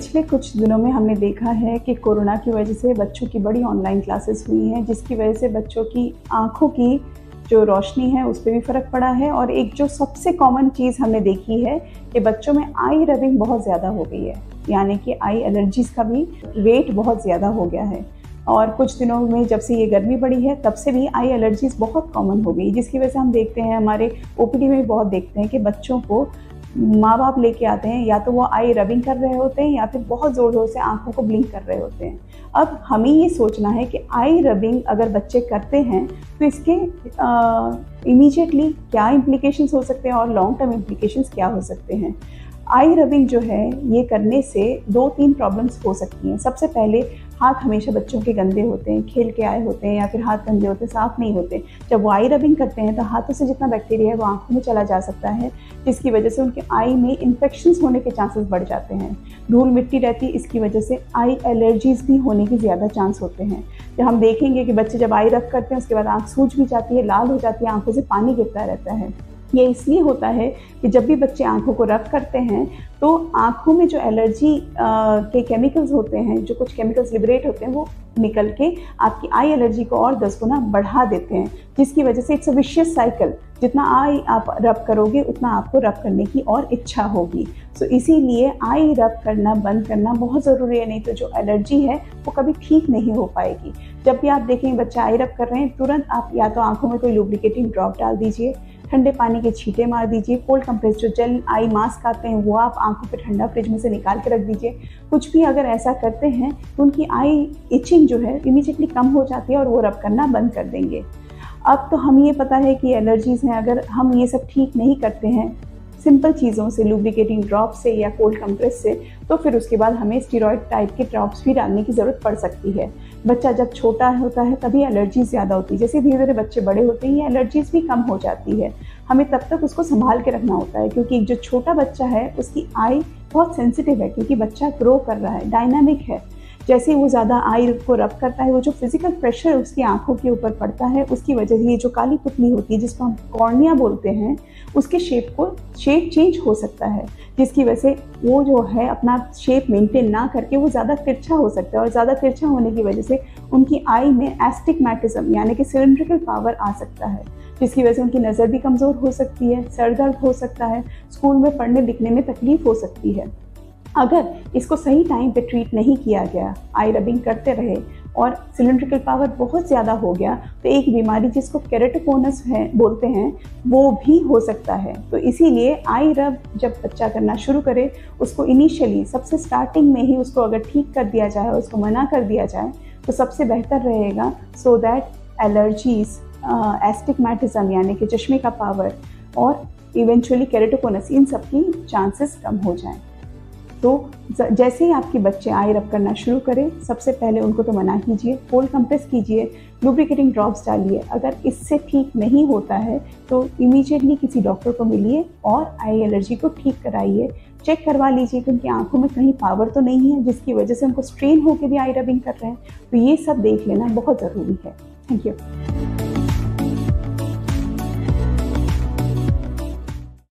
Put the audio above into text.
पिछले कुछ दिनों में हमने देखा है कि कोरोना की वजह से बच्चों की बड़ी ऑनलाइन क्लासेस हुई हैं, जिसकी वजह से बच्चों की आँखों की जो रोशनी है उस पे भी फ़र्क पड़ा है। और एक जो सबसे कॉमन चीज़ हमने देखी है कि बच्चों में आई रबिंग बहुत ज़्यादा हो गई है, यानी कि आई एलर्जीज़ का भी रेट बहुत ज़्यादा हो गया है। और कुछ दिनों में जब से ये गर्मी बढ़ी है तब से भी आई एलर्जीज़ बहुत कॉमन हो गई, जिसकी वजह से हम देखते हैं हमारे ओपीडी में बहुत देखते हैं कि बच्चों को माँ बाप लेके आते हैं, या तो वो आई रबिंग कर रहे होते हैं या फिर बहुत ज़ोर ज़ोर से आँखों को ब्लिंक कर रहे होते हैं। अब हमें ये सोचना है कि आई रबिंग अगर बच्चे करते हैं तो इसके इमीडिएटली क्या इम्प्लीकेशंस हो सकते हैं और लॉन्ग टर्म इम्प्लीकेशंस क्या हो सकते हैं। आई रबिंग जो है ये करने से 2-3 प्रॉब्लम्स हो सकती हैं। सबसे पहले हाथ हमेशा बच्चों के गंदे होते हैं, खेल के आए होते हैं या फिर हाथ गंदे होते हैं, साफ़ नहीं होते। जब वो आई रबिंग करते हैं तो हाथों से जितना बैक्टीरिया है वो आँखों में चला जा सकता है, जिसकी वजह से उनके आई में इन्फेक्शंस होने के चांसेस बढ़ जाते हैं। धूल मिट्टी रहती है, इसकी वजह से आई एलर्जीज़ भी होने की ज़्यादा चांस होते हैं। जब हम देखेंगे कि बच्चे जब आई रब करते हैं उसके बाद आँख सूज भी जाती है, लाल हो जाती है, आँखों से पानी गिरता रहता है। ये इसलिए होता है कि जब भी बच्चे आँखों को रब करते हैं तो आँखों में जो एलर्जी के केमिकल्स होते हैं, जो कुछ केमिकल्स लिबरेट होते हैं, वो निकल के आपकी आई एलर्जी को और 10 गुना बढ़ा देते हैं, जिसकी वजह से इट्स अ विशियस साइकिल। जितना आई आप रब करोगे उतना आपको रब करने की और इच्छा होगी। सो इसीलिए आई रब करना बंद करना बहुत ज़रूरी है, नहीं तो जो एलर्जी है वो कभी ठीक नहीं हो पाएगी। जब भी आप देखें बच्चा आई रब कर रहे हैं, तुरंत आप या तो आँखों में कोई लुब्रिकेटिंग ड्रॉप डाल दीजिए, ठंडे पानी के छींटे मार दीजिए, कोल्ड कंप्रेस जो जेल आई मास्क आते हैं वो आप आंखों पे ठंडा फ्रिज में से निकाल के रख दीजिए। कुछ भी अगर ऐसा करते हैं तो उनकी आई इचिंग जो है इमीडिएटली कम हो जाती है और वो रब करना बंद कर देंगे। अब तो हमें ये पता है कि एलर्जीज़ हैं, अगर हम ये सब ठीक नहीं करते हैं सिंपल चीज़ों से, लुब्रिकेटिंग ड्रॉप से या कोल्ड कंप्रेस से, तो फिर उसके बाद हमें स्टेरॉइड टाइप के ड्रॉप्स भी डालने की ज़रूरत पड़ सकती है। बच्चा जब छोटा होता है तभी एलर्जी ज़्यादा होती है, जैसे धीरे धीरे बच्चे बड़े होते हैं ये एलर्जीज़ भी कम हो जाती है। हमें तब तक उसको संभाल के रखना होता है, क्योंकि जो छोटा बच्चा है उसकी आई बहुत सेंसिटिव है, क्योंकि बच्चा ग्रो कर रहा है, डायनामिक है। जैसे वो ज़्यादा आई को रब करता है, वो जो फिजिकल प्रेशर उसकी आंखों के ऊपर पड़ता है उसकी वजह से ये जो काली पुतली होती है जिसको हम कॉर्निया बोलते हैं, उसके शेप चेंज हो सकता है, जिसकी वजह से वो जो है अपना शेप मेंटेन ना करके वो ज़्यादा तिरछा हो सकता है, और ज़्यादा तिरछा होने की वजह से उनकी आई में एस्टिग्मैटिज्म यानी कि सिलिंड्रिकल पावर आ सकता है, जिसकी वजह से उनकी नज़र भी कमज़ोर हो सकती है, सर दर्द हो सकता है, स्कूल में पढ़ने लिखने में तकलीफ हो सकती है। अगर इसको सही टाइम पे ट्रीट नहीं किया गया, आई रबिंग करते रहे और सिलिंड्रिकल पावर बहुत ज़्यादा हो गया, तो एक बीमारी जिसको केरेटोकोनस है बोलते हैं वो भी हो सकता है। तो इसीलिए आई रब जब बच्चा करना शुरू करे उसको इनिशियली सबसे स्टार्टिंग में ही उसको अगर ठीक कर दिया जाए, उसको मना कर दिया जाए तो सबसे बेहतर रहेगा, सो दैट एलर्जीज़, एस्टिग्मैटिज्म यानी कि चश्मे का पावर और इवेंचुअली केरेटोकोनस, इन सब की चांसेस कम हो जाएं। तो जैसे ही आपके बच्चे आई रब करना शुरू करें, सबसे पहले उनको तो मना कीजिए, कोल्ड कंप्रेस कीजिए, लुब्रिकेटिंग ड्रॉप्स डालिए। अगर इससे ठीक नहीं होता है तो इमीडिएटली किसी डॉक्टर को मिलिए और आई एलर्जी को ठीक कराइए, चेक करवा लीजिए कि उनकी आंखों में कहीं पावर तो नहीं है जिसकी वजह से उनको स्ट्रेन होकर भी आई रबिंग कर रहे हैं। तो ये सब देख लेना बहुत ज़रूरी है। Thank you.